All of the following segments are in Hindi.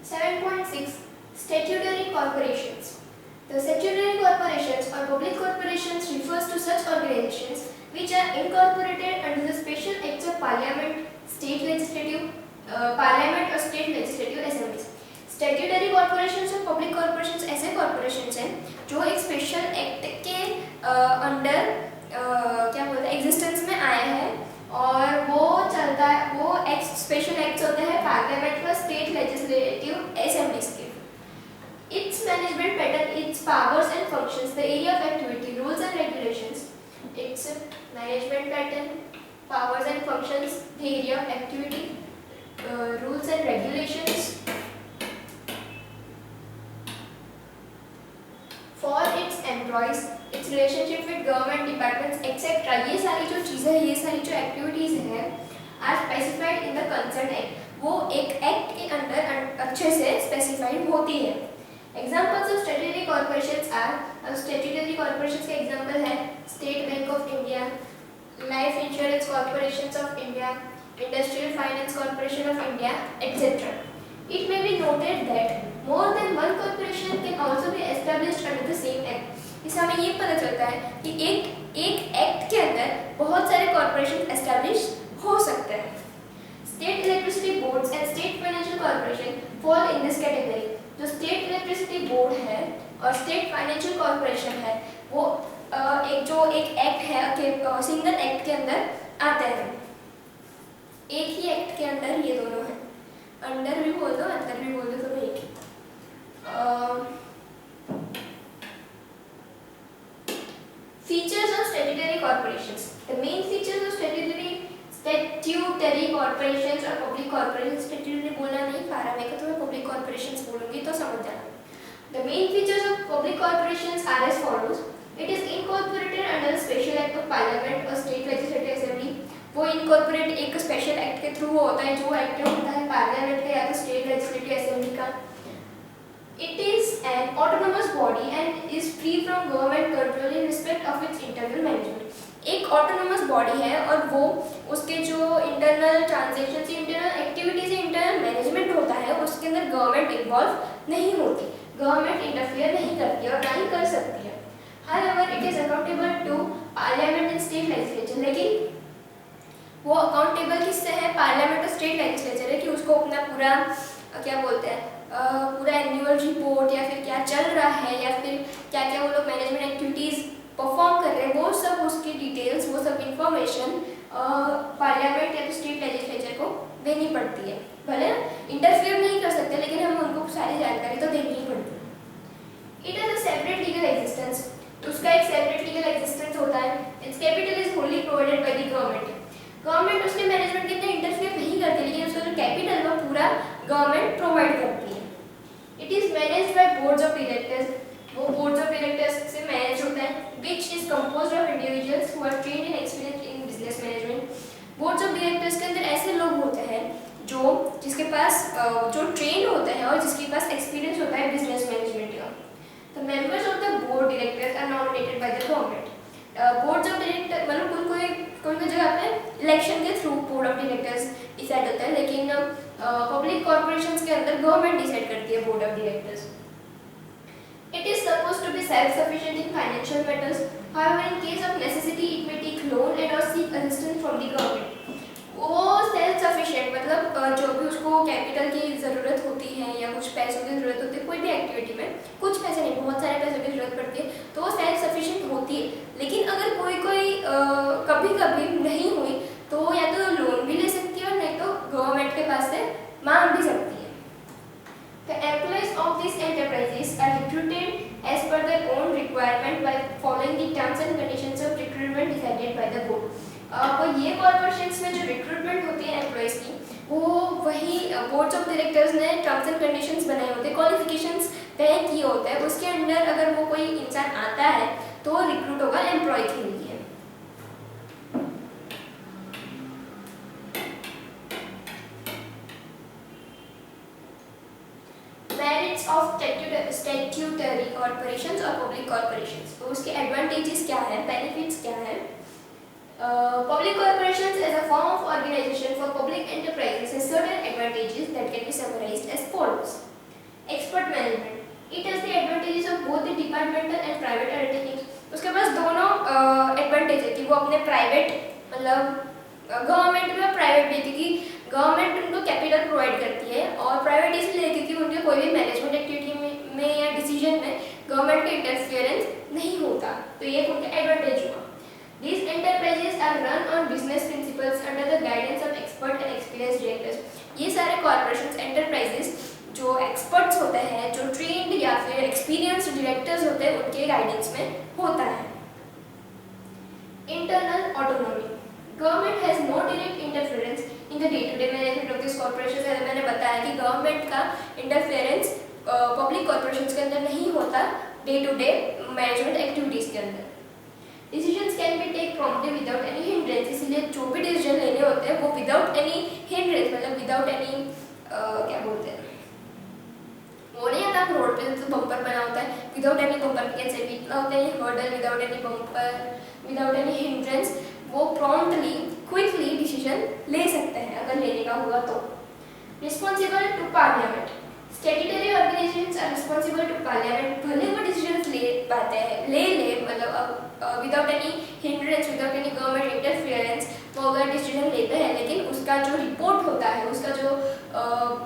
7.6 Statutory corporations. The statutory corporations or public corporations refers to such organizations which are incorporated under the special acts of Parliament, Parliament or state legislative assemblies. Statutory corporations और पब्लिक कॉर्पोरेशंस ऐसे कॉर्पोरेशंस हैं जो एक स्पेशल एक्ट के अंडर क्या बोलते हैं एग्जिस्टेंस में आए हैं और वो चलता है, वो एक्ट स्पेशल एक्ट्स होते हैं पार्लियामेंट और स्टेट लेजिस्लेटिव असेंबलीज के. Its management pattern, its powers and functions, the area of activity, rules and regulations. Its management pattern, powers and functions, the area of activity, rules and regulations. For its employees, its relationship with government departments, etc. ये सारी जो चीज़ें, ये सारी जो एक्टिविटीज़ हैं, are specified in the concerned act. वो एक एक्ट के अंदर अच्छे से स्पेसिफाइड होती है. Examples of statutory corporations are statutory corporations के example है State Bank of India, Life Insurance Corporations of India, Industrial Finance Corporation of India, etc. It may be noted that more than one corporation can also be established under the same act. इससे हमें ये पता चलता है कि एक एक्ट के अंदर बहुत सारे कॉर्पोरेशन एस्टैब्लिश हो सकते हैं. State electricity boards and state financial corporation fall in this category. जो स्टेट इलेक्ट्रिसिटी बोर्ड है और स्टेट फाइनेंशियल कॉर्पोरेशन है वो एक एक्ट है कि सिंगल एक्ट के अंदर आते हैं. एक ही एक्ट के अंदर ये दोनों हैं. अंदर भी बोल दो अंदर भी बोल दो तो एक ही. Features of statutory corporations. The main features of statutory corporations और public corporations. Statutory बोलना नहीं पा रहा मैं तो मैं public corporations बोलूँगी तो समझ जाना. The main features of public corporations are as follows. It is incorporated under the special act of Parliament or state legislative assembly. वो incorporate एक special act के through होता है जो act होता है पार्लियामेंट का या तो state legislative assembly का. It is an autonomous body and is free from government control in respect of its internal management. एक ऑटोनोमस बॉडी है और वो उसके जो internal transactions, internal activities, internal management होता है उसके अंदर गवर्नमेंट इन्वॉल्व नहीं होती, गवर्नमेंट इंटरफियर नहीं करती और ना ही कर सकती है. However, it is accountable to Parliament and state legislature. लेकिन वो अकाउंटेबल किससे है? पार्लियामेंट और स्टेट लेजिस्लेचर है कि उसको अपना पूरा क्या बोलते हैं पूरा एनुअल रिपोर्ट या फिर क्या चल रहा है या फिर क्या क्या वो लोग मैनेजमेंट एक्टिविटीज़ परफॉर्म कर रहे हैं वो सब उसकी डिटेल्स, वो सब इंफॉर्मेशन पार्लियामेंट या तो स्टेट लेजिस्लेचर को देनी पड़ती है. भले इंटरफियर नहीं कर सकते लेकिन हम उनको सारी जानकारी तो देनी ही पड़ती है. It has a separate legal existence. उसका एक सेपरेट लीगल एग्जिस्टेंस होता है. It's capital is Holi provided by the government. Government उसके मैनेजमेंट के अंदर इंटरफियर नहीं करती लेकिन उसका जो कैपिटल है वो पूरा गवर्नमेंट प्रोवाइड करती है. It is managed by boards of directors. वो बोर्ड्स ऑफ डायरेक्टर्स से मैनेज होता है which is composed of individuals who are trained and experienced in business management. Boards of directors के अंदर ऐसे लोग होते हैं जो जिसके पास जो ट्रेन होते हैं और जिसके पास एक्सपीरियंस होता है बिजनेस मैनेजमेंट का. The members of the board directors are nominated by the government. Boards of director मतलब कोई जगह पे इलेक्शन के through board of directors decide होता है लेकिन पब्लिक कॉर्पोरेशंस के अंदर गवर्नमेंट डिसाइड करती है board of directors. It is supposed to be self-sufficient in financial matters. However, in case of necessity, it may take loan and or seek assistance from the government. वो self-sufficient मतलब जो भी उसको कैपिटल की ज़रूरत होती है या कुछ पैसों की ज़रूरत होती है कोई भी एक्टिविटी में, कुछ पैसे नहीं बहुत सारे पैसों की ज़रूरत पड़ती है तो वो self-sufficient होती है. लेकिन अगर कोई कभी नहीं हुई तो या तो लोन भी ले सकती है और नहीं तो गवर्नमेंट के पास से मांग भी सकती है. The employees of these enterprises are recruited as per their own requirement by following the terms and conditions of recruitment decided by the board. तो ये कॉर्पोरेशंस में जो रिक्रूटमेंट होती है एम्प्लॉयज़ की वो वही बोर्ड्स ऑफ डायरेक्टर्स ने टर्म्स एंड कंडीशंस बनाए होते हैं, क्वालिफिकेशंस तय किए होते हैं. उसके अंदर अगर वो कोई इंसान आता है तो रिक्रूट होगा एम्प्लॉय के लिए. Merits of statutory corporations और public corporations. तो उसके advantages क्या है, benefits क्या है? Public corporations as a form of organization for public enterprises has certain advantages that can be summarized as follows. Expert management, it has the advantages of both the departmental and private undertakings. उसके पास दोनों एडवांटेज है कि वो अपने प्राइवेट मतलब गवर्नमेंट में और प्राइवेट भी, क्योंकि गवर्नमेंट उनको कैपिटल प्रोवाइड करती है और प्राइवेट इसलिए क्योंकि उनके कोई भी मैनेजमेंट एक्टिविटी में या डिसीजन में गवर्नमेंट का इंटरफियरेंस नहीं होता, तो ये उनका एडवांटेज हुआ। These enterprises are run on business principles under the guidance of expert and experienced directors। ये सारे corporations, enterprises जो experts होते हैं, जो trained या फिर experienced directors होते हैं, उनके guidance में होता है। Internal autonomy, government has no direct interference in the day-to-day management of these corporations। जैसे मैंने बताया कि government का interference public corporations के अंदर नहीं होता day-to-day management activities के अंदर। Decisions can be taken promptly without any hindrance, इसलिए जो भी डिसीजन लेने होते हैं वो विदाउट एनी हिंड्रेंस मतलब विदाउट एनी क्या बोलते हैं वो नहीं आता रोड पे तो बम्पर बना होता है, विदाउट एनी बम्पर कैसे without any hurdle, without any bumper, without any hindrance वो प्रॉम्प्टली क्विकली डिसीजन ले सकते हैं अगर लेने का हुआ तो। Responsible to parliament, statutory organisations are responsible to parliament, भले वो डिसीजंस ले पाते हैं ले मतलब without any hindrance, without any government interference वो अगर डिसीजन लेते हैं, लेकिन उसका जो रिपोर्ट होता है, उसका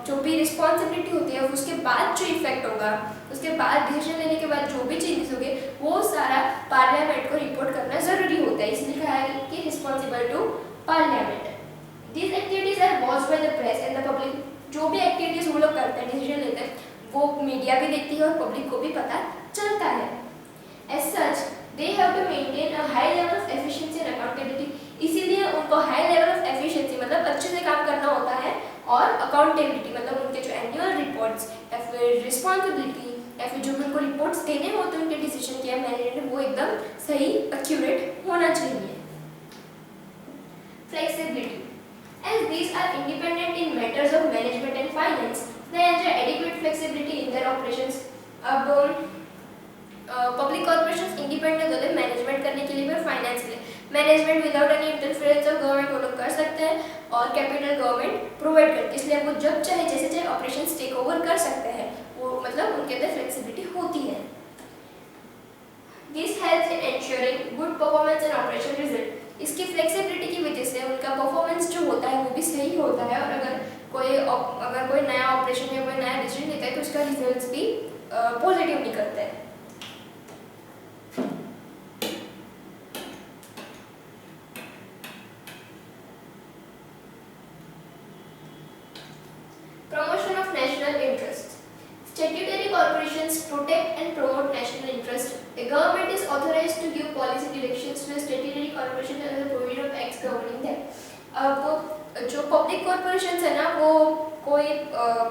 जो भी रिस्पॉन्सिबिलिटी होती है, उसके बाद जो इफेक्ट होगा, उसके बाद डिसीजन लेने के बाद जो भी चेंजेस होंगे वो सारा पार्लियामेंट को रिपोर्ट करना जरूरी होता है, इसलिए कहा है कि responsible to parliament. These activities are watched by the press and the public, जो भी एक्टिविटीज वो लोग करते हैं डिसीजन लेते हैं वो मीडिया भी देखती है और पब्लिक को भी पता चलता है। As such, they have to maintain a high level of efficiency and accountability, इसीलिए उनको हाई लेवल ऑफ एफिशिएंसी मतलब अच्छे से काम करना होता है और अकाउंटेबिलिटी मतलब उनके जो एनुअल रिपोर्ट्स या फिर रिस्पॉन्सिबिलिटी या फिर जो भी उनको रिपोर्ट्स देने होते हैं उनके डिसीजन के मैनेजमेंट वो एकदम सही एक्यूरेट होना चाहिए। Flexibility, as these are independent in matters of management and finance, they enjoy adequate flexibility in their operations। अब पब्लिक कॉर्पोरेशंस इंडिपेंडेंट होते हैं मैनेजमेंट करने के लिए और फाइनेंस के लिए। Management without any interference of government वो लोग कर सकते हैं और कैपिटल गवर्नमेंट प्रोवाइड करती है, इसलिए वो जब चाहे जैसे चाहे ऑपरेशंस टेक ओवर कर सकते हैं, वो मतलब उनके अंदर फ्लेक्सिबिलिटी होती है। This helps in ensuring good performance and operation result, इसकी फ्लेक्सिबिलिटी की वजह से उनका परफॉर्मेंस जो होता है वो भी सही होता है और अगर कोई नया ऑपरेशन या कोई नया डिसीजन लेता है तो उसका रिजल्ट्स भी पॉजिटिव निकलता है। Promotion of national interest, statutory corporations protect and promote national interest। The government is authorized to give policy directions to the statutory corporations under the provision of acts governing them। अब जो पब्लिक कॉर्पोरेशंस है ना वो कोई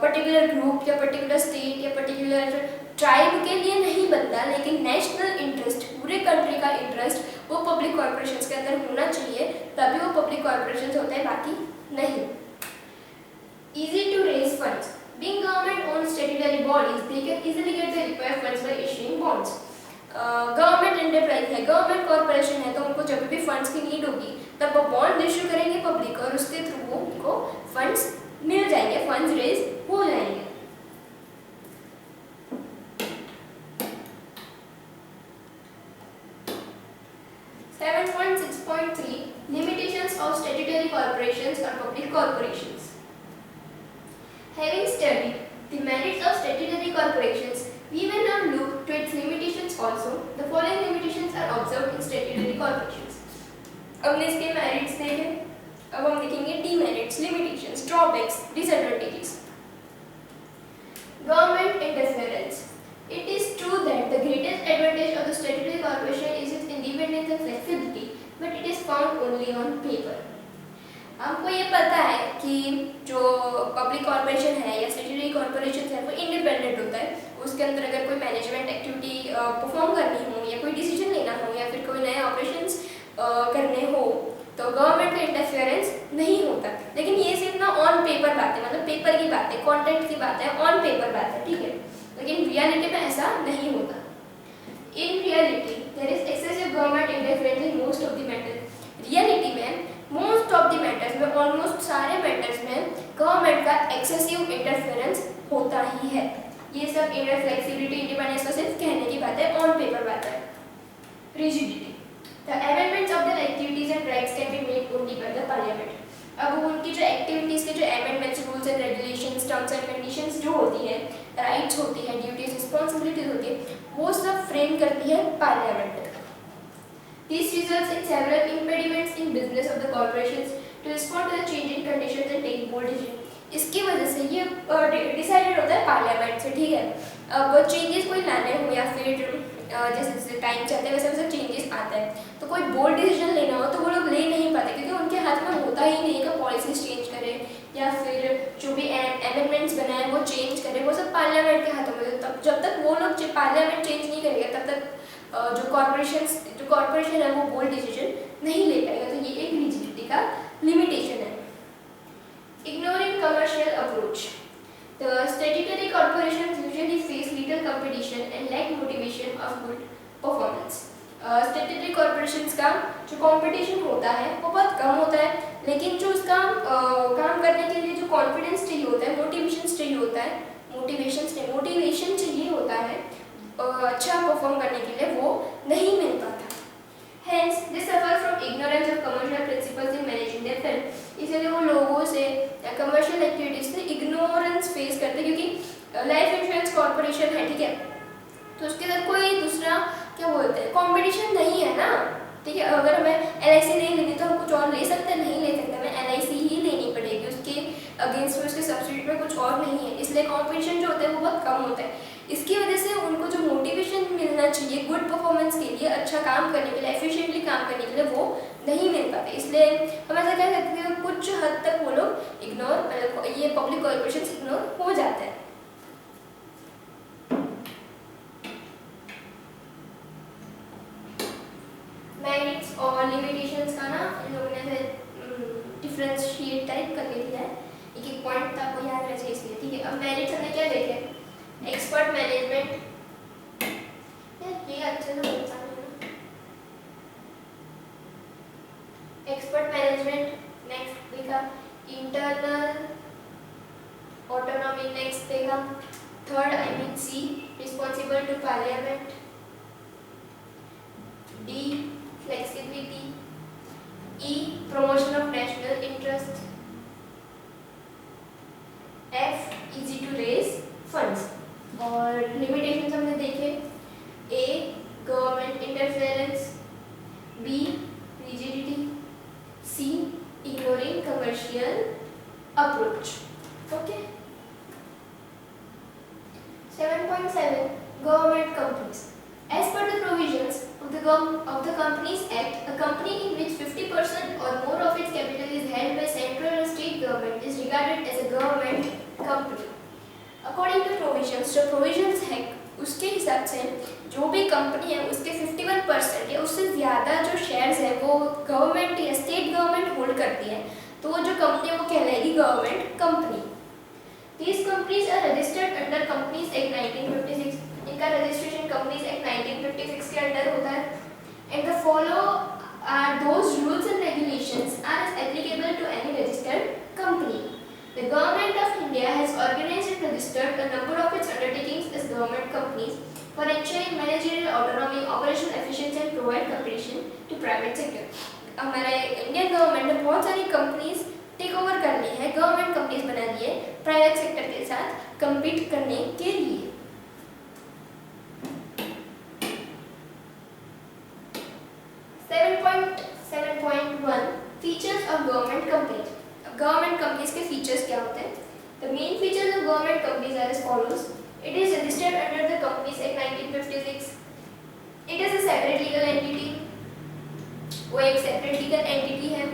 पर्टिकुलर ग्रुप या पर्टिकुलर स्टेट या पर्टिकुलर ट्राइब के लिए नहीं बनता, लेकिन नेशनल इंटरेस्ट पूरे कंट्री का इंटरेस्ट वो पब्लिक कॉर्पोरेशंस के अंदर होना चाहिए, तभी वो पब्लिक कॉर्पोरेशंस होते हैं, बाकी नहीं। Easy to raise funds, being government owned statutory bodies, they can easily get the required funds by issuing bonds। Government enterprise है, गवर्नमेंट कॉर्पोरेशन है, तो उनको जब भी फंड्स की नीड होगी तब वो बॉन्ड इश्यू करेंगे पब्लिक और उसके थ्रू वो उनको फंड्स मिल जाएंगे, फंड्स रेज हो जाएंगे। Limitations of statutory corporations or public corporations। Having studied the merits of statutory corporations, we may now look to its limitations also। The following limitations are observed in statutory corporations। हमने इसके merits देखे, अब हम देखेंगे demerits, limitations, drawbacks, disadvantages। Government interference, it is true that the greatest advantage of the statutory corporation is its independence and flexibility, but it is found only on paper। हमको ये पता है कि जो पब्लिक कॉर्पोरेशन है या स्टैट्यूटरी कॉर्पोरेशन है वो इंडिपेंडेंट होता है, उसके अंदर अगर कोई मैनेजमेंट एक्टिविटी परफॉर्म करनी हो या कोई डिसीजन लेना हो या फिर कोई नए ऑपरेशंस करने हो तो गवर्नमेंट का इंटरफेरेंस नहीं होता। लेकिन ये सिर्फ ना ऑन पेपर बात है, मतलब पेपर की बात है, कॉन्ट्रैक्ट की बात है, ऑन पेपर बात है, ठीक है, लेकिन रियलिटी में ऐसा नहीं होता। In reality there is excessive government interference in most of the matters. Reality में मोस्ट ऑफ द मैटर्स में, ऑलमोस्ट सारे मैटर्स में गवर्नमेंट का एक्सेसिव इंटरफेरेंस होता ही है। ये सब इनर फ्लेक्सिबिलिटी, इंडिपेंडेंस तो सिर्फ कहने की बात है, ऑन पेपर बात है। Rigidity, the amendments of the activities and rights can be made only by the parliament. अब उनकी जो एक्टिविटीज के जो amendments, rules and regulations, terms and conditions जो होती है, राइट्स होती है, ड्यूटीज, रिस्पॉन्सिबिलिटीज होती है, वो सब फ्रेम करती है parliament. This results in several impediments in business of the corporations to respond to the changing conditions and take bold decisions. इसकी वजह से ये डिसाइडेड होता है पार्लियामेंट से, ठीक है। अब चेंजेस कोई लाने हो या फिर जैसे जैसे टाइम चलते हैं वैसे वैसे चेंजेस आता है, तो कोई बोल्ड डिसीजन लेना हो तो वो लोग ले नहीं पाते, क्योंकि उनके हाथ में होता ही नहीं है कि पॉलिसीज चेंज करें या फिर जो भी अमेंडमेंट्स बनाए वो चेंज करें, वो सब पार्लियामेंट के हाथों में। तब जब तक वो लोग पार्लियामेंट चेंज नहीं करेगा तब तक जो कॉर्पोरेशन है वो बोल्ड डिसीजन नहीं ले पाएगा। तो ये एक रिजिडिटी का लिमिटेशन है। Ignoring commercial approach, the statutory corporations usually face little competition and lack motivation of good performance. Statutory corporations का जो कंपटीशन होता है वो बहुत कम होता है, लेकिन जो उसका काम करने के लिए जो कॉन्फिडेंस चाहिए होता है, मोटिवेशन चाहिए होता है अच्छा परफॉर्म करने के लिए वो नहीं मिल पाता। Hence, they suffer from ignorance of commercial principles in managing their firm. इसलिए वो लोगों से कमर्शियल एक्टिविटीज से इग्नोरेंस फेस करते हैं, क्योंकि लाइफ इंश्योरेंस कॉर्पोरेशन है, ठीक है, तो उसके साथ कोई दूसरा क्या बोलते हैं कंपटीशन नहीं है ना, ठीक है। अगर हमें LIC नहीं लेनी तो हम कुछ और ले सकते हैं, नहीं ले सकते, हमें LIC ही लेनी पड़ेगी, उसके अगेंस्ट में उसके सब्सिट्यूट में कुछ और नहीं है, इसलिए कंपटीशन जो होता है वो बहुत कम होता है। इसकी वजह से उनको जो मोटिवेशन मिलना चाहिए गुड परफॉर्मेंस के लिए, अच्छा काम करने के लिए, एफिशिएंटली काम करने के लिए, वो नहीं मिल पाते। इसलिए हम ऐसा कह सकते हैं कुछ हद तक वो लोग इग्नोर, ये पब्लिक कॉर्पोरेशन इग्नोर हो जाते हैं। मेरिट्स और लिमिटेशंस का ना इन लोगों ने डिफरेंशिएट टाइप करके दिया है, एक एक पॉइंट आपको याद रहना चाहिए इसलिए, ठीक है। अब मेरिट्स हमने क्या देखे, एक्सपर्ट मैनेजमेंट, ये अच्छे से बोलता हूँ, एक्सपर्ट मैनेजमेंट, नेक्स्ट देखा इंटरनल ऑटोनॉमी, नेक्स्ट देखा third C, responsible to parliament, D, flexibility, E, promotion of national interest, F, easy to raise funds. और लिमिटेशंस हमने देखे, A, government interference, B, rigidity, C, ignoring commercial approach. Okay. 7.7 government companies. As per the provisions of the Companies Act, a company in which 50% or more of its capital is held by central or state government is regarded as a government company. According to provisions, जो provisions है उसके हिसाब से जो भी कंपनी है उसके 51% या उससे ज़्यादा जो शेयर्स है वो गवर्नमेंट या स्टेट गवर्नमेंट होल्ड करती है, तो वो जो कंपनी है वो कहलाएगी government company. These companies are registered under Companies Act 1956. इनका रजिस्ट्रेशन कंपनीज एक्ट 1956 के अंडर होता है। And the follow are those rules and regulations are applicable to any registered company. The Government of India has organized and registered a number of its undertakings as government companies for ensuring managerial autonomy, operational efficiency and provide competition to private sector. हमारे इंडियन गवर्नमेंट ने बहुत सारी कंपनीज टेक ओवर कर ली है, गवर्नमेंट कंपनीज बना दी है प्राइवेट सेक्टर के साथ compete करने के लिए। Features of government companies. Government companies के फीचर्स क्या होते हैं? The main features of government companies are as follows. It is registered under the companies act 1956। It is a separate legal entity, वो एक सेपरेट लीगल एंटिटी है।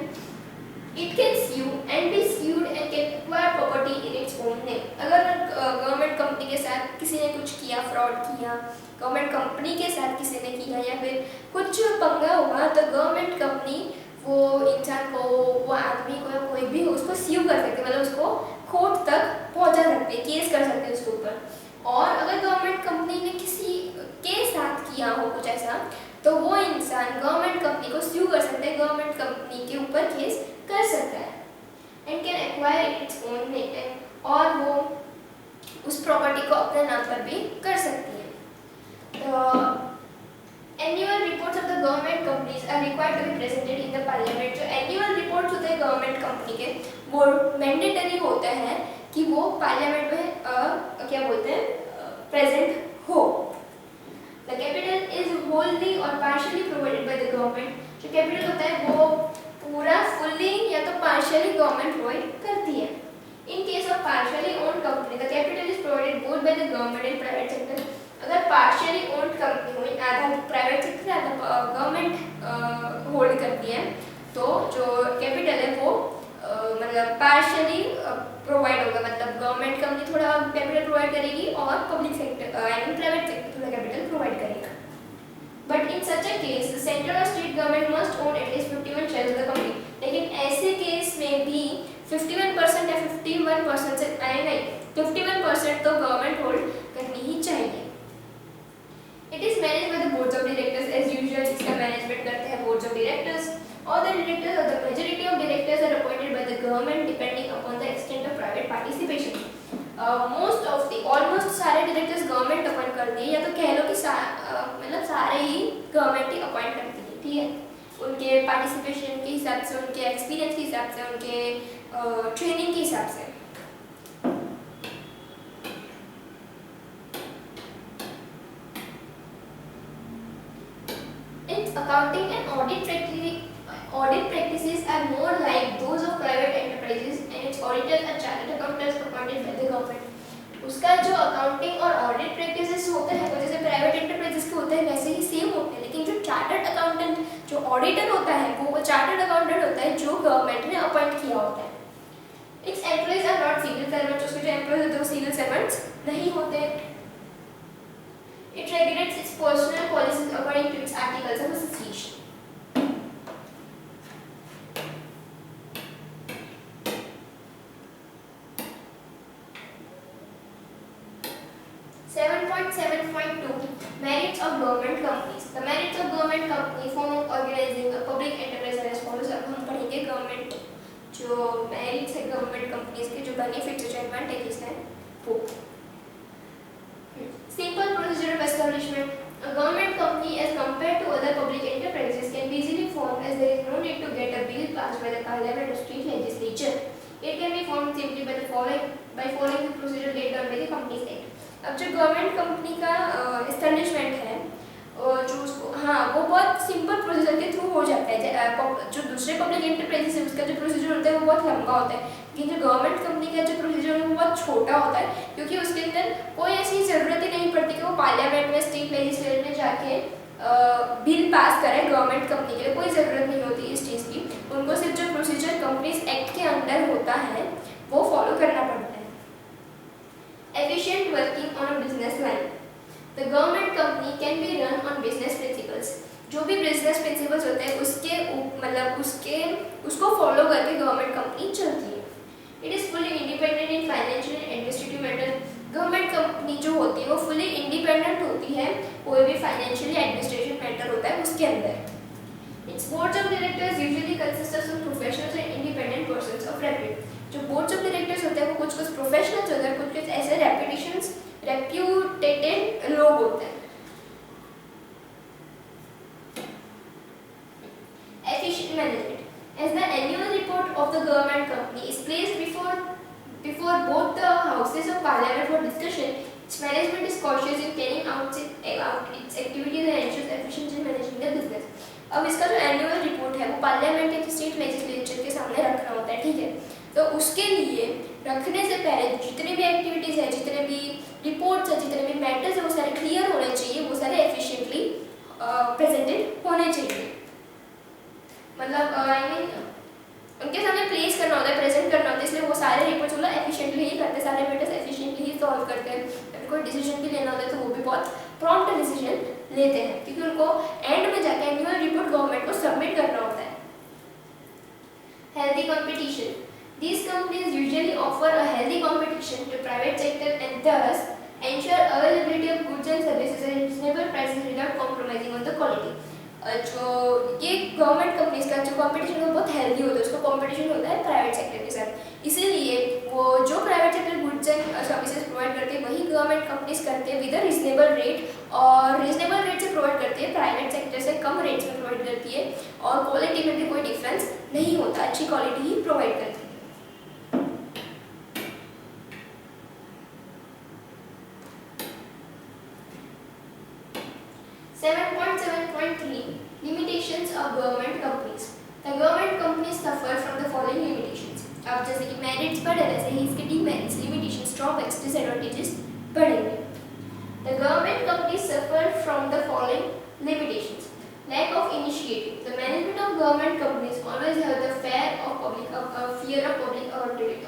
It can sue and be sued and can acquire property in its own name. अगर गवर्नमेंट कंपनी के साथ किसी ने कुछ किया, फ्रॉड किया, गवर्नमेंट कंपनी के साथ किसी ने किया या फिर कुछ पंगा हुआ, तो गवर्नमेंट कंपनी वो इंसान को, वो आदमी को, कोई भी उसको स्यू कर सकते, मतलब उसको कोर्ट तक पहुंचा सकते, केस कर सकते उसके ऊपर। और अगर गवर्नमेंट कंपनी ने किसी के साथ किया हो कुछ ऐसा, तो वो इंसान गवर्नमेंट कंपनी को स्यू कर सकता है, गवर्नमेंट कंपनी के ऊपर केस कर सकता है। And can acquire its own name, और वो उस प्रॉपर्टी को अपने नाम पर भी कर सकती है। Annual reports of the government companies are required to be presented in the parliament. जो एनुअल रिपोर्ट्स होते हैं गवर्नमेंट कंपनी के, वो मैंडेटरी होता है कि वो पार्लियामेंट में क्या बोलते हैं, प्रेजेंट हो। द कैपिटल इज होलली और partially provided by the government. जो कैपिटल होता है वो पूरा फुल्ली या तो पार्शियली गवर्नमेंट प्रोवाइड करती है। In case of partially owned company the capital is provided both by the government and private sector. अगर पार्शियली ओन्ड कंपनी हो, आधा प्राइवेट सेक्टर आधा गवर्नमेंट होल्ड करती है, तो जो कैपिटल है वो मतलब पार्शियली प्रोवाइड होगा, मतलब गवर्नमेंट कंपनी थोड़ा कैपिटल प्रोवाइड करेगी और public sector I mean private sector थोड़ा कैपिटल प्रोवाइड करेगा। But in such a case central और state government must own at least 51 shares of the company. लेकिन ऐसे केस में भी 51% या 51% से नहीं 51% तो गवर्नमेंट होल्ड करनी ही चाहिए। It is managed by the boards of directors as usual. इसका मैनेजमेंट करते हैं boards of directors, or the directors or the majority of directors are appointed by the government depending upon the extent of private participation. Most of the almost सारे directors government अपॉइंट करती है, या तो कह लो कि मतलब सारे ही government ही अपॉइंट करती है, ठीक है, उनके पार्टिसिपेशन के हिसाब से, उनके एक्सपीरियंस के हिसाब से, उनके ट्रेनिंग के हिसाब से। Accounting and audit practices are more like those of private enterprises, and its auditors are chartered accountants appointed by the government. उसका जो अकाउंटिंग और ऑडिट प्रैक्टिसेस होते हैं वो जैसे प्राइवेट एंटरप्राइजेस के होते हैं वैसे ही सेम होते हैं, लेकिन जो चार्टर्ड अकाउंटेंट, जो ऑडिटर होता है वो चार्टर्ड अकाउंटेंट होता है जो गवर्नमेंट ने अपॉइंट किया होता है। Its employees are not civil servants. उसके जो एम्प्लॉइज होते हैं वो सिविल सर्वेंट्स नहीं होते। It regulates its personal policies according to its articles of association. 7.7.2 Merits of government companies. The merits of government company for organizing a public enterprise are as follows. अब हम पढ़ेंगे गवर्नमेंट जो merits है गवर्नमेंट कंपनीज के, जो बेनिफिट्स जो एडवांटेजेस हैं वो। Simple procedure of establishment. A government company as compared to other public enterprises can be easily formed as there is no need to get a bill passed by the parliament or state legislature. It can be formed simply by following the procedure laid down by the Companies Act. अब जो गवर्नमेंट कंपनी का एस्टेब्लिशमेंट है जो उसको वो बहुत सिंपल प्रोसीजर के थ्रू हो जाता है। जो दूसरे पब्लिक एंटरप्राइजेस है उसका जो प्रोसीजर होता है वो बहुत लंबा होता है, लेकिन जो गवर्नमेंट कंपनी का जो प्रोसीजर है वो बहुत छोटा होता है, क्योंकि उसके अंदर कोई ऐसी ज़रूरत ही नहीं पड़ती कि वो पार्लियामेंट में स्टेट लेजिस्लेचर में जाके बिल पास करे। गवर्नमेंट कंपनी के लिए कोई ज़रूरत नहीं होती इस चीज़ की, उनको सिर्फ जो प्रोसीजर कंपनीज एक्ट के अंडर होता है वो फॉलो करना पड़ता है। Efficient working on a business line. The government company can be run on business principles. जो भी बिजनेस प्रिंसिपल्स होते हैं उसके मतलब उसको फॉलो करके गवर्नमेंट कंपनी चलती है। It is fully independent in financial and administrative matter. Government company जो होती है वो फुली इंडिपेंडेंट होती है, कोई भी फाइनेंशियल एडमिनिस्ट्रेटिव मैटर होता है उसके अंदर। It's boards of directors usually consist of professionals and independent persons of repute. जो बोर्ड्स ऑफ डायरेक्टर्स होते हैं वो कुछ प्रोफेशनल्स होते हैं, कुछ ऐसे रेप्यूटेटेड लोग होते हैं। Efficient management. As the annual report of the government company is placed before both the houses of parliament for discussion, its management is cautious in carrying out its activities and ensures efficiency in managing the business. अब इसका जो एनुअल रिपोर्ट है वो पार्लियामेंट या स्टेट लेजिस्लेचर के सामने रखना होता है, ठीक है। तो उसके लिए रखने से पहले जितने भी एक्टिविटीज़ है, जितने भी रिपोर्ट्स है, जितने भी मैटर्स है वो सारे क्लियर होने चाहिए, वो सारे एफिशिएंटली प्रेजेंटेड होने चाहिए। मतलब आई मीन उनके सामने प्लेस करना होता है, प्रेजेंट करना होता है, इसलिए वो सारे रिपोर्ट्स मतलब एफिशिएंटली ही करते हैं, सारे मैटर्स एफिशिएंटली ही सॉल्व करते हैं। अगर कोई डिसीजन भी लेना होता है तो वो भी बहुत प्रॉम्प्ट डिसीजन लेते हैं, क्योंकि उनको एंड में जाके एनुअल रिपोर्ट गवर्नमेंट को सबमिट करना होता है। Healthy competition. These companies usually offer a healthy competition to private sector and thus ensure availability of goods and services at reasonable prices without compromising on the quality. जो ये गवर्नमेंट कंपनीज का जो कंपटीशन है वो बहुत हेल्दी होता है, उसका कंपटीशन होता है प्राइवेट सेक्टर के साथ, इसीलिए वो जो private sector good goods and services provide करती है वही गवर्नमेंट कंपनीज करते हैं विद अ रीजनेबल रेट, और रीजनेबल रेट से प्रोवाइड करती है, प्राइवेट सेक्टर से कम रेट्स में प्रोवाइड करती है, और क्वालिटी में भी कोई डिफरेंस नहीं होता, अच्छी क्वालिटी ही प्रोवाइड करती है। 7.7.3 Limitations of government companies. The government companies suffer from the following limitations. अब जैसे कि मेरिट्स बढ़े वैसे ही इसके डिमेरिट्स, लिमिटेशंस, ड्रॉबैक्स, डिसएडवांटेजेस बढ़ेंगे। The government companies suffer from the following limitations. Lack of initiative. The management of government companies always have the fear of public accountability.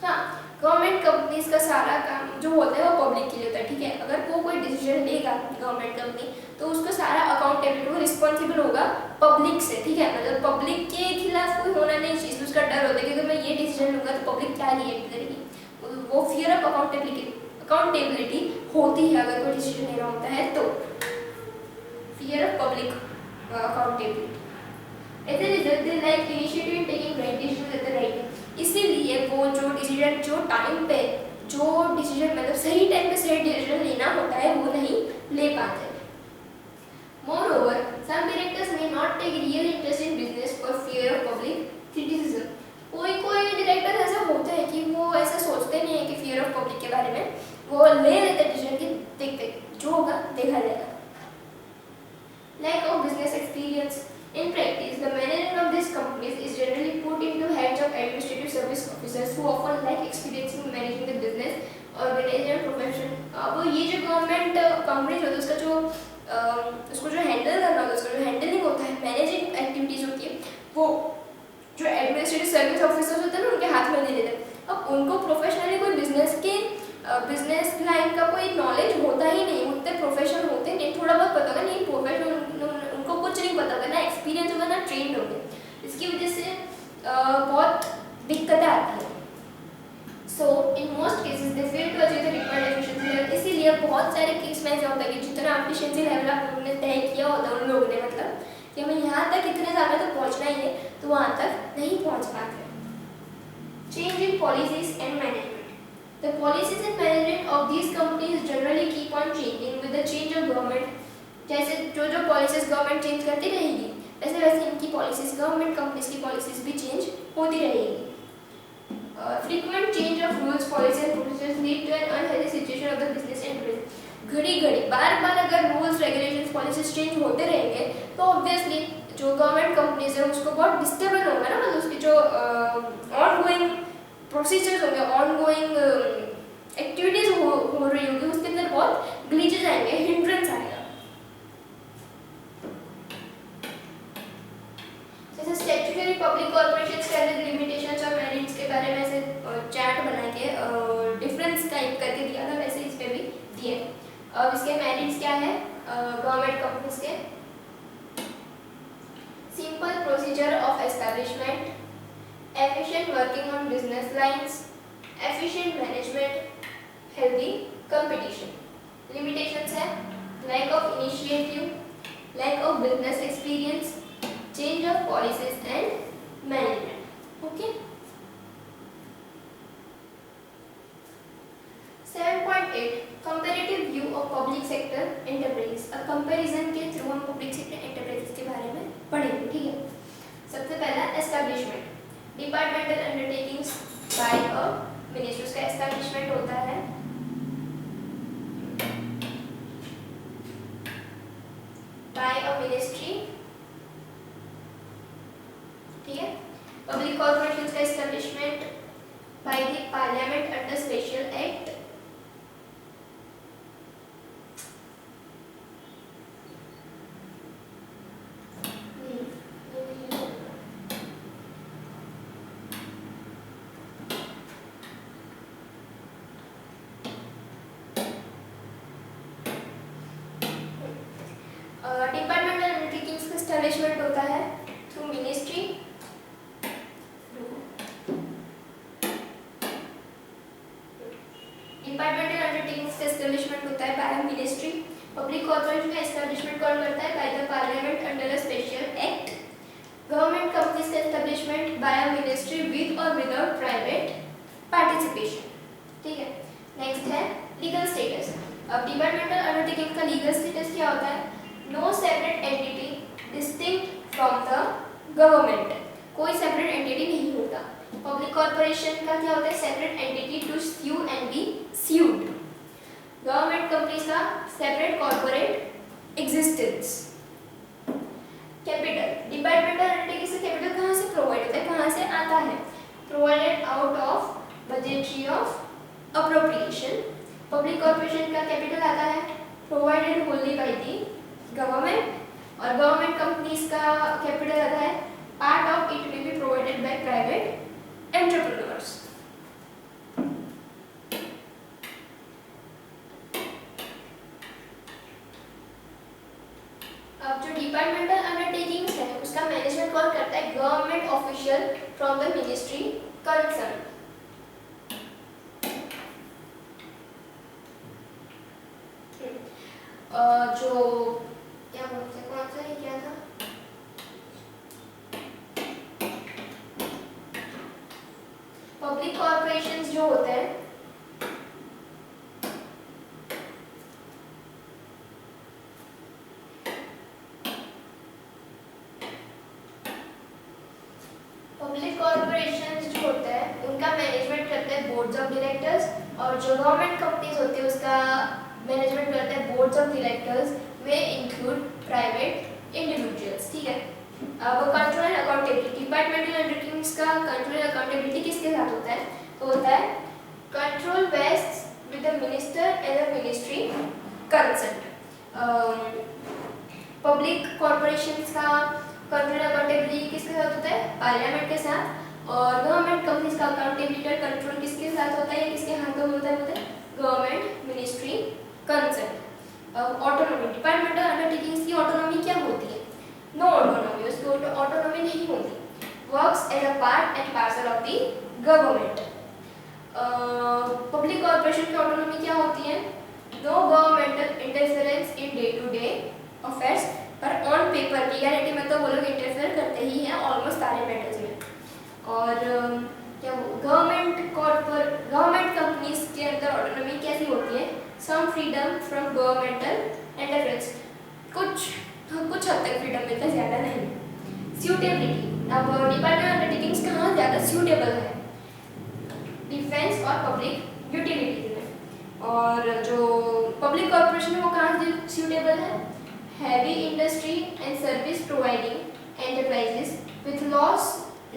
हाँ, गवर्नमेंट कंपनीज का सारा काम जो होता है वो पब्लिक के लिए होता है, ठीक है। अगर वो कोई डिसीजन लेगा गवर्नमेंट कंपनी तो उसका सारा अकाउंटेबिलिटी, वो रिस्पॉन्सिबल होगा पब्लिक से, ठीक है। मतलब पब्लिक के खिलाफ कोई होना नहीं चाहिए, उसका डर होता है कि अगर मैं ये डिसीजन लूँगा तो पब्लिक क्या रिएक्ट करेगी, वो फियर ऑफ अकाउंटेबिलिटी होती है अगर कोई डिसीजन लेना होता है तो, fear of public accountability. As a result, they lack initiative in taking right decisions at the right time. इसीलिए वो जो डिसीजन जो टाइम पे जो डिसीजन मतलब सही टाइम पे सही डिसीजन लेना होता है वो नहीं ले पाते। Moreover, some directors may not take real interest in business for fear of public criticism. कोई डायरेक्टर ऐसा होता है कि वो ऐसा सोचते नहीं है कि फियर ऑफ पब्लिक के बारे में, वो ले लेते डिसीजन कि देखते जो होगा देखा जाएगा। Lack of business experience. In practice, the management of these companies is generally put into the hands of administrative service officers who often lack experience in managing the business, organization, profession. अब ये जो गवर्नमेंट कंपनीज होती है उसका जो उसको जो हैंडल करना होता है, उसका जो हैंडलिंग होता है, मैनेजिंग एक्टिविटीज होती है, वो जो एडमिनिस्ट्रेटिव सर्विस ऑफिसर्स होते हैं ना उनके हाथ में दे देते हैं। अब उनको प्रोफेशनली कोई बिजनेस लाइन का कोई नॉलेज होता ही नहीं, उतने प्रोफेशनल होते नहीं, थोड़ा बहुत पता होगा, नहीं प्रोफेशनल उनको कुछ नहीं पता होगा, ना एक्सपीरियंस होगा ना ट्रेंड होंगे, इसकी वजह से बहुत दिक्कतें आती हैं। So in most cases they fail to achieve the required efficiency level. इसीलिए बहुत सारे केस में ऐसा होता है कि जितना एफिशिएंसी लेवल आप लोगों ने तय किया होता है उन लोगों ने, मतलब कि हमें यहाँ तक इतने ज़्यादा तो पहुँचना ही है, तो वहाँ तक नहीं पहुँच पाते। Change in policies and management. The policies and management of these companies generally keep on changing with the change of government. जैसे जो पॉलिसीज गवर्नमेंट चेंज करती रहेगी वैसे वैसे इनकी पॉलिसीज, गवर्नमेंट कंपनीज की पॉलिसीज भी चेंज होती रहेगी. Frequent change of rules, policies and procedures lead to an unhealthy situation of the business enterprise. घड़ी बार अगर रूल्स रेगुलेशंस पॉलिसीज चेंज होते रहेंगे तो ऑब्वियसली जो गवर्नमेंट कंपनीज है उसको बहुत डिस्टर्बेंस होगा ना, मतलब उसकी जो ऑनगोइंग प्रोसीजर्स होंगे, ऑनगोइंग एक्टिविटीज हो रही होगी उसके अंदर बहुत ग्लिचेस आएंगे, हिंड्रेंस आएगा. जैसे स्टैट्यूटरी पब्लिक कॉर्पोरेशंस के अंदर लिमिटेशंस और मेरिट्स के बारे में ऐसे चार्ट बना के डिफरेंस टाइप करके दिया था, वैसे इस पे भी दिए. अब इसके मेरिट्स क्या है गवर्नमेंट कंपनीज के? Simple procedure of establishment, efficient working on business lines, efficient management, healthy competition. Limitations है lack of initiative, lack of business experience, change of policies and management. Okay. 7.8 comparative view of public sector enterprises. अब comparison के थ्रू हम public sector enterprises के बारे में पढ़ेंगे, ठीक है. सबसे पहला establishment. Departmental undertakings by a ministry, उसका एस्टैब्लिशमेंट होता है बाय अ मिनिस्ट्री, ठीक है. पब्लिक कॉर्पोरेशंस का establishment by the parliament under special act. Departmental undertakings का एस्टैब्लिशमेंट होता है थ्रू मिनिस्ट्री. डिपार्टमेंटल अंडरटेकिंग्स का एस्टैब्लिशमेंट होता है बाय मिनिस्ट्री. पब्लिक कॉर्पोरेशन का एस्टैब्लिशमेंट कौन करता है? By the parliament under a special act. Government companies का एस्टैब्लिशमेंट बाय मिनिस्ट्री विद और विदाउट प्राइवेट पार्टिसिपेशन, ठीक है. नेक्स्ट है लीगल स्टेटस। अब डिपार्टमेंटल अंडरटेकिंग का लीगल स्टेटस क्या होता है? No separate entity distinct from the government, कोई सेपरेट एंटिटी नहीं होता। पब्लिक कॉर्पोरेशन का क्या होता है? Separate entity to sue and be sued. Government companies का separate corporate existence. Capital, departmental undertaking से कैपिटल कहाँ से प्रोवाइड होता है, कहाँ से आता है? Provided out of budgetary of appropriation. Public corporation का कैपिटल आता है provided Holi by the government, और गवर्नमेंट कंपनीज का कैपिटल आता है part of it will be provided by private entrepreneurs. अब जो डिपार्टमेंटल अंडरटेकिंग्स है उसका मैनेजमेंट कौन करता है? Government official from the ministry concern. जो क्या बोलते हैं, कौन सा ये क्या था? पब्लिक कॉर्पोरेशंस जो होते हैं पब्लिक कॉर्पोरेशंस जो होते हैं उनका मैनेजमेंट करते हैं बोर्ड्स ऑफ डायरेक्टर्स, और जो गवर्नमेंट कंपनीज होती है उसका मैनेजमेंट करते हैं बोर्ड्स ऑफ डायरेक्टर्स में इंक्लूड प्राइवेट इंडिविजुअल्स। ठीक है। अब control and accountability, departmental undertakings का कंट्रोल एंड अकाउंटेबिलिटी किसके साथ होता है? तो होता है control vests with the minister and the ministry concern. Public corporations का कंट्रोल एंड अकाउंटेबिलिटी किसके साथ होता है? पार्लियामेंट के साथ। और गवर्नमेंट कंपनीज का अकाउंटेबिलिटी और कंट्रोल किसके साथ होता है या किसके हाथों में होता है? Government ministry concern. Autonomy, departmental undertakings की ऑटोनॉमी क्या होती है? नो ऑटोनॉमी, उसकी ऑटोनॉमी नहीं होती। Works as a part and parcel of the government. Public corporation की ऑटोनॉमी क्या होती है? No governmental interference in day to day affairs, पर ऑन पेपर रियलिटी में तो वो लोग इंटरफेयर करते ही हैं ऑलमोस्ट सारे मैटर्स में। और क्या गवर्नमेंट कंपनीज के अंदर ऑटोनॉमी कैसी होती है? सम फ्रीडम फ्रॉम गवर्नमेंटल इंटरफेरेंस, कुछ हद तक फ्रीडम मिलता है, ज़्यादा नहीं। सूटेबिलिटी, अब डिपार्टमेंटल अंडरटेकिंग्स कहाँ ज़्यादा सूटेबल है? डिफेंस और पब्लिक यूटिलिटीज में। और जो पब्लिक कॉर्पोरेशन है वो कहाँ सूटेबल है? Heavy industry and service providing enterprises with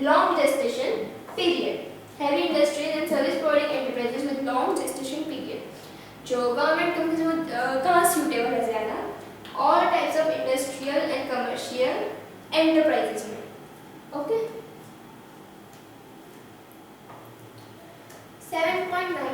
long gestation period. Heavy industries and service providing enterprises with long gestation period. जो गवर्नमेंट कंपनीज कहाँ सूटेबल है ज़्यादा? All types of industrial and commercial enterprises में। Okay. 7.9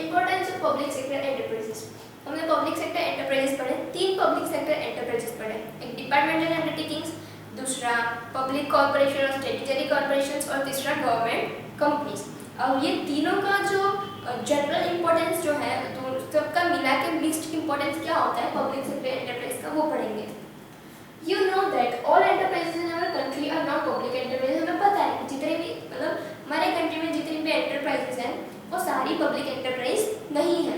importance of public sector enterprises. हमने पब्लिक सेक्टर एंटरप्राइजेस पढ़े, 3 पब्लिक सेक्टर एंटरप्राइजेस पढ़े, एक डिपार्टमेंटल अंडरटेकिंग्स, दूसरा पब्लिक कॉर्पोरेशन और स्टैट्यूटरी कॉर्पोरेशंस, और तीसरा गवर्नमेंट कंपनीज। अब ये तीनों का जो जनरल इंपॉर्टेंस जो है तो सबका मिला के मिक्स्ड इंपॉर्टेंस क्या होता है पब्लिक सेक्टर एंटरप्राइज का, वो पढ़ेंगे। You know that all enterprises in our country are not public enterprises. हमें पता है कि जितने भी मतलब हमारे कंट्री में जितनी भी एंटरप्राइजेस हैं वो सारी पब्लिक एंटरप्राइज नहीं है।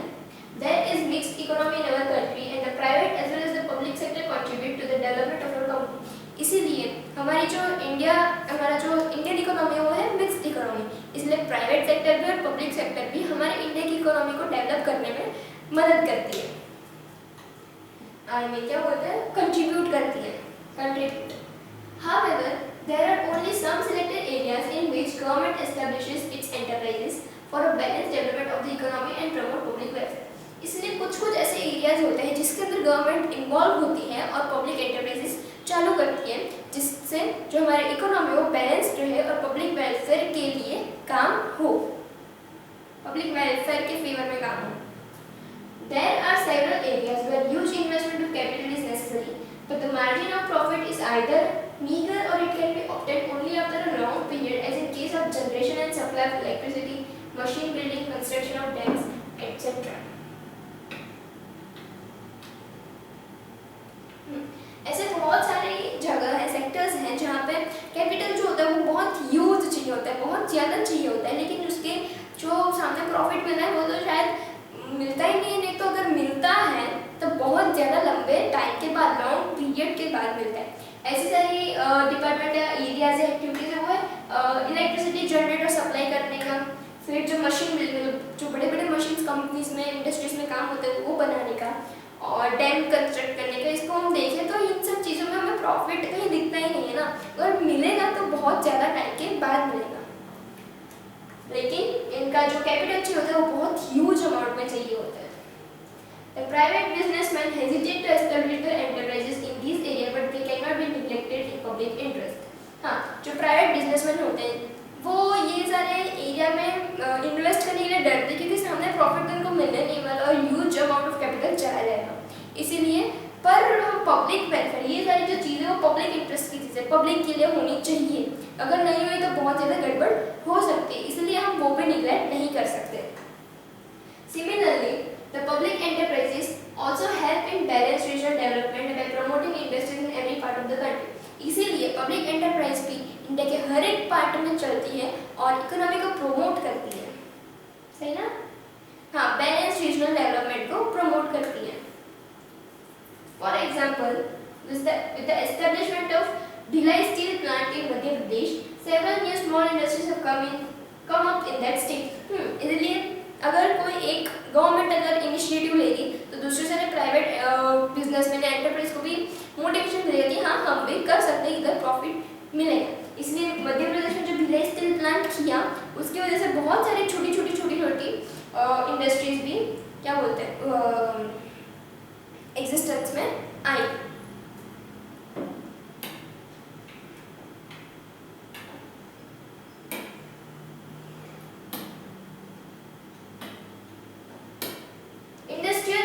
There is mixed economy in our country and the private as well as the public sector contribute to the development of our country. इसीलिए हमारा जो इंडियन इकोनॉमी है वो है मिक्स्ड इकोनॉमी, इसलिए प्राइवेट सेक्टर भी और पब्लिक सेक्टर भी हमारे इंडिया की इकोनॉमी को डेवलप करने में मदद करती है। और में क्या होता है? कंट्रीब्यूट करती है, contribute. However, there are only some selected areas in which government establishes its enterprises for a balanced development of the economy and promote public welfare. इसलिए कुछ ऐसे एरियाज होते हैं जिसके अंदर गवर्नमेंट इन्वॉल्व होती है और पब्लिक एंटरप्राइजेस चालू करती है, जिससे जो हमारे इकोनॉमी वो बैलेंस्ड रहे और पब्लिक वेलफेयर के लिए काम हो, पब्लिक वेलफेयर के फेवर में काम हो। There are several areas where huge investment of capital is necessary, but the margin of profit is either meager or it can be obtained only after a long period, as in case of generation and supply of electricity, machine building, construction of dams, etc. ऐसे बहुत सारी जगह है, सेक्टर्स हैं जहाँ पे कैपिटल जो होता है वो बहुत ह्यूज चाहिए होता है, बहुत ज़्यादा चाहिए होता है, लेकिन उसके जो सामने प्रॉफिट मिलना है वो तो शायद मिलता ही नहीं तो अगर मिलता है तो बहुत ज़्यादा लंबे टाइम के बाद, लॉन्ग पीरियड के बाद मिलता है। ऐसी सारी डिपार्टमेंट या एरियाज या एक्टिविटीज़ है वो है इलेक्ट्रिसिटी जनरेटर सप्लाई करने का, फिर जो मशीन जो बड़े बड़े मशीन कंपनीज में इंडस्ट्रीज में काम होते हैं वो बनाने का, और डैम कंस्ट्रक्ट करने का। इसको हम देखें तो इन सब चीज़ों में हमें प्रॉफिट कहीं दिखता ही नहीं है ना, अगर मिलेगा तो बहुत ज़्यादा टाइम के बाद मिलेगा। लेकिन इनका जो कैपिटल चाहिए होता है वो बहुत ह्यूज अमाउंट में चाहिए होता है। The private businessmen hesitate to establish their enterprises in these areas, but they cannot be neglected in public interest. हाँ, जो प्राइवेट बिजनेसमैन होते हैं वो ये सारे एरिया में इन्वेस्ट करने के लिए डरते हैं क्योंकि सामने प्रॉफिट उनको मिलने नहीं वाला और ह्यूज अमाउंट ऑफ कैपिटल चला जाएगा। इसीलिए पर पब्लिक वेलफेयर, ये सारी जो चीज़ें वो पब्लिक इंटरेस्ट की चीज़ें पब्लिक के लिए होनी चाहिए, अगर नहीं हुई तो बहुत ज़्यादा गड़बड़ हो सकती है, इसलिए हम वो भी निगलेक्ट नहीं कर सकते। Similarly, the public enterprises also help in balanced regional development by promoting industries in every part of the country. इसीलिए पब्लिक एंटरप्राइज भी इंडिया के हर एक पार्ट में चलती है और इकोनॉमी को प्रमोट करती है, सही ना? हाँ, बैलेंस रीजनल डेवलपमेंट को प्रमोट करती है। For example, with the establishment of Bhilai steel plant in Madhya Pradesh, several new small industries have come up in that state. इसलिए अगर कोई एक गवर्नमेंट अगर इनिशिएटिव लेगी तो दूसरे सारे प्राइवेट बिजनेसमैन या एंटरप्राइज को भी मोटिवेशन मिलेगा कि हाँ हम भी कर सकते हैं, इधर प्रॉफिट मिलेगा। इसलिए मध्य प्रदेश में जो भिलाई स्टील प्लांट किया उसकी वजह से बहुत सारी छोटी छोटी इंडस्ट्रीज भी क्या बोलते हैं एग्जिस्टेंस में आई।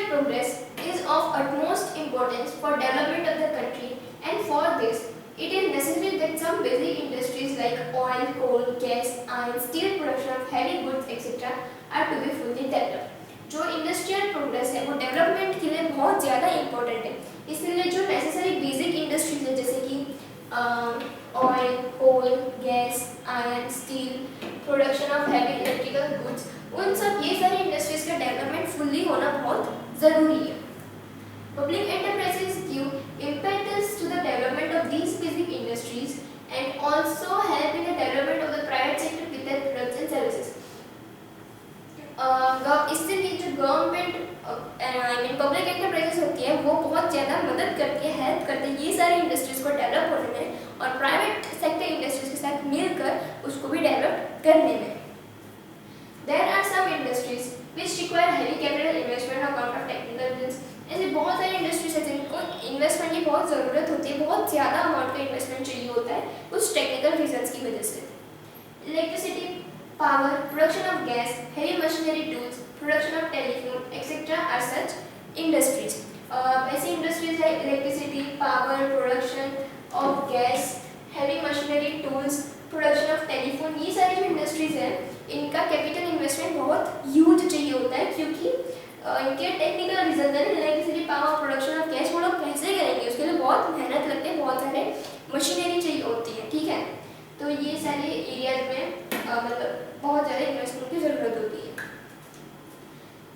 Progress is of utmost importance for development of the country, and for this it is necessary that some basic industries like oil, coal, gas, iron, steel production of heavy goods etc. are to be fully developed. जो इंडस्ट्रियल प्रोग्रेस है वो डेवलपमेंट के लिए बहुत ज़्यादा इम्पोर्टेंट है, इसलिए जो नेसेसरी बेसिक इंडस्ट्रीज है जैसे कि oil, coal, gas, iron, steel, production of heavy electrical goods, उन सब ये सारी इंडस्ट्रीज का डेवलपमेंट फुल्ली होना बहुत ज़रूरी है। Public enterprises give impetus to the development of these basic industries and also help in the development of the private sector with their products and services. इससे भी जो गवर्नमेंट पब्लिक एंटरप्राइजेस होती है वो बहुत ज़्यादा मदद करती है, हेल्प करती है ये सारी इंडस्ट्रीज को डेवलप होने में और प्राइवेट सेक्टर इंडस्ट्रीज के साथ मिलकर उसको भी डेवलप करने में। There are some industries which require heavy capital investment on account of technical reasons. ऐसे बहुत सारी इंडस्ट्रीज है जिनको इन्वेस्टमेंट की बहुत ज़रूरत होती है, बहुत ज़्यादा अमाउंट का इन्वेस्टमेंट चाहिए होता है कुछ टेक्निकल रीजंस की वजह से। Electricity, power, production of gas, heavy machinery tools, production of telephone etcetera are such industries. ऐसी इंडस्ट्रीज है electricity, power, production of gas, heavy machinery tools, production of telephone, ये सारी जो इंडस्ट्रीज है इनका कैपिटल इन्वेस्टमेंट बहुत ह्यूज चाहिए होता है क्योंकि इनके टेक्निकल रीजन है electricity, power, production of gas वो लोग कैसे करेंगे उसके लिए बहुत मेहनत लगती है, बहुत सारे मशीनरी चाहिए होती है, ठीक है। तो ये सारे एरियाज में मतलब बहुत ज़्यादा इन्वेस्टमेंट की ज़रूरत होती है।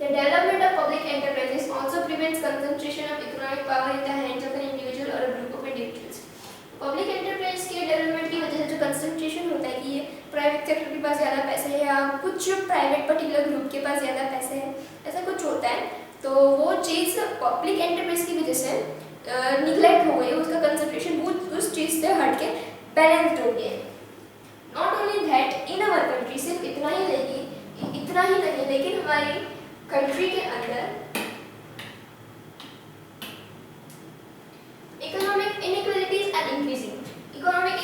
The development of public enterprises also prevents concentration of economic power in the hands of an individual or a group of individuals. Public enterprise के डेवलपमेंट की वजह से जो कंसंट्रेशन होता है कि ये प्राइवेट सेक्टर के पास ज़्यादा पैसे है या कुछ प्राइवेट पर्टिकुलर ग्रुप के पास ज़्यादा पैसे हैं, ऐसा कुछ होता है, तो वो चीज़ पब्लिक एंटरप्राइज की वजह से निगलेक्ट हो गई, उसका कंसंट्रेशन वो उस चीज़ से हट के बैलेंस्ड हो गया। Not only that in our country, सिर्फ इतना ही नहीं लेकिन हमारी कंट्री के अंदर economic inequalities are increasing. Economic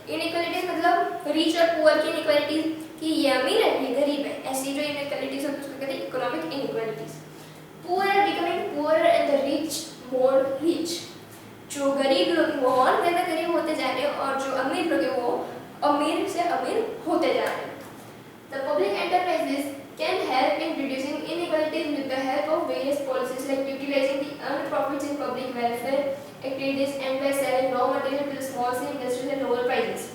inequalities मतलब रिच और पुअर की इनइक्वालिटीज कि ये अमीर है ये गरीब है, ऐसी जो इनइक्वालिटीज होती है उसको कहते हैं economic inequalities. Poor are becoming poor and the rich more rich. जो गरीब लोग वो और ज़्यादा गरीब होते जा रहे हैं और जो अमीर लोग हैं वो अमीर से अमीर होते जा रहे हैं। The public enterprises can help in reducing inequalities with the help of various policies like utilizing the earned profits in public welfare activities and by selling raw material to the small scale industries at lower prices.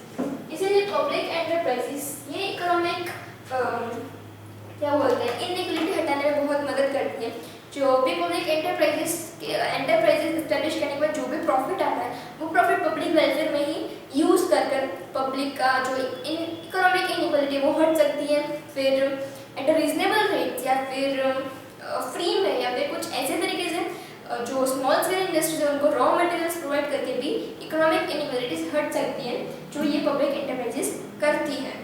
इसलिए public enterprises ये इकोनॉमिक क्या बोलते हैं, इनइक्वलिटी हटाने में बहुत मदद करती है। जो भी पब्लिक एंटरप्राइजेस इस्टेब्लिश करने के बाद जो भी प्रॉफिट आता है वो प्रॉफिट पब्लिक वेलफेयर में ही यूज़ कर पब्लिक का जो इकोनॉमिक इनइक्वलिटी वो हट सकती है। फिर एट अ रीजनेबल रेट या फिर फ्री में या फिर कुछ ऐसे तरीके से जो स्मॉल स्केल इंडस्ट्रीज है उनको रॉ मटेरियल्स प्रोवाइड करके भी इकोनॉमिक इनइक्वलिटीज हट सकती हैं जो ये पब्लिक एंटरप्राइजेस करती हैं।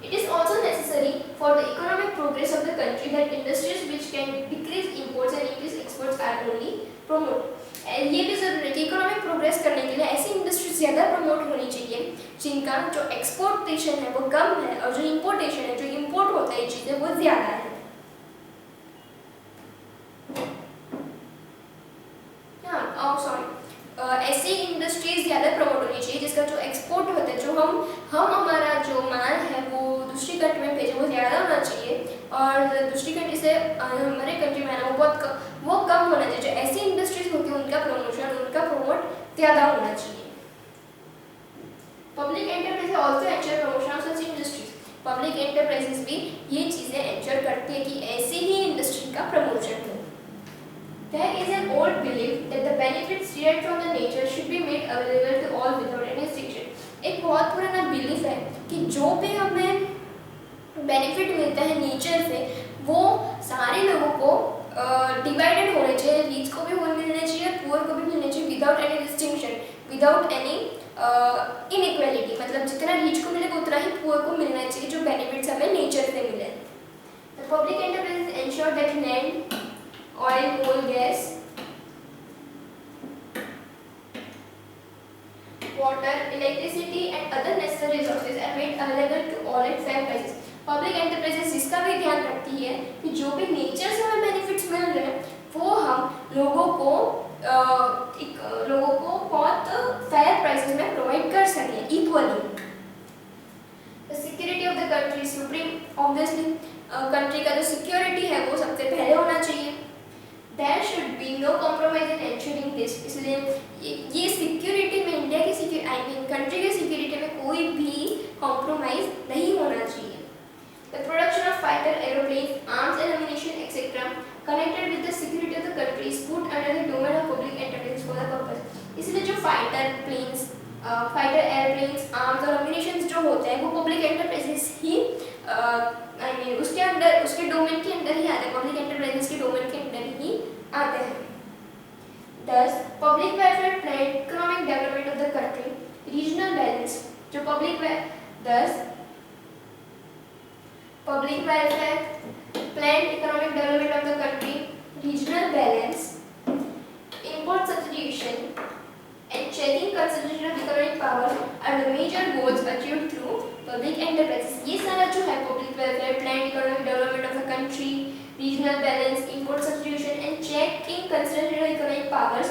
It is also necessary for the economic progress of the country that industries which can decrease imports and increase exports are only promoted. ये भी जरूरी है कि इकोनॉमिक प्रोग्रेस करने के लिए ऐसी इंडस्ट्रीज ज़्यादा प्रमोट होनी चाहिए जिनका जो एक्सपोर्टेशन है वो कम है और जो इम्पोर्टेशन है, जो इम्पोर्ट होता है चीज़ें वो ज़्यादा है। ऐसी इंडस्ट्रीज ज़्यादा प्रमोट होनी चाहिए जिसका जो एक्सपोर्ट होता है, जो हम हमारा जो माल है वो दूसरी कंट्री में भेजे वो ज़्यादा होना चाहिए और दूसरी कंट्री से हमारे कंट्री में आना वो कम होना चाहिए। जो ऐसी इंडस्ट्रीज होती है उनका प्रमोट ज़्यादा होना चाहिए। Public enterprise also ensure promotion of such industries. Public enterprises भी ये चीज़ें एंश्योर करती है कि ऐसी ही इंडस्ट्री का प्रमोशन हो। There is an old belief that the benefits derived from the nature should be made available to all without any restriction. एक बहुत पुराना बिलीफ है कि जो भी हमें बेनिफिट मिलता है नेचर से वो सारे लोगों को डिवाइडेड होने चाहिए, रिच को भी वो मिलने चाहिए, पुअर को भी मिलने चाहिए without any distinction, without any inequality. मतलब जितना रिच को मिलेगा उतना ही पुअर को मिलना चाहिए जो बेनिफिट्स हमें नेचर से मिले। The public enterprises ensure that land, oil, coal, gas, water, electricity and other necessary resources are made available to all at fair prices. Public enterprises इसका भी ध्यान रखती है कि जो भी नेचर से हमें बेनिफिट्स मिल रहे हैं वो हम लोगों को बहुत फेयर प्राइसेस में प्रोवाइड कर सकें equally. The security of the country is supreme. Obviously, country का जो सिक्योरिटी है वो सबसे पहले होना चाहिए। There should be no compromise in ensuring this. इसलिए ये सिक्योरिटी में इंडिया की कंट्री की सिक्योरिटी में कोई भी कॉम्प्रोमाइज नहीं होना चाहिए। The production of fighter aeroplanes, arms and ammunition, etc., connected with the security of the country is put under the domain of public enterprise for the purpose. इसलिए जो फाइटर एयरप्लेन्स, आर्म्स और अम्यूनिशंस जो होते हैं वो पब्लिक एंटरप्राइजेस ही उसके डोमेन के अंदर ही आते हैं, पब्लिक एंटरप्राइजेस के डोमेन के अंदर ही आते हैं। Thus, public welfare plan economic development of the country, regional balance, जो public welfare plan economic development of the country, regional balance, import substitution and checking concentration of economic power are the major goals achieved through public enterprises. ये सारा जो है public welfare plan economic development of the country, regional balance, import substitution and checking concentration of economic powers,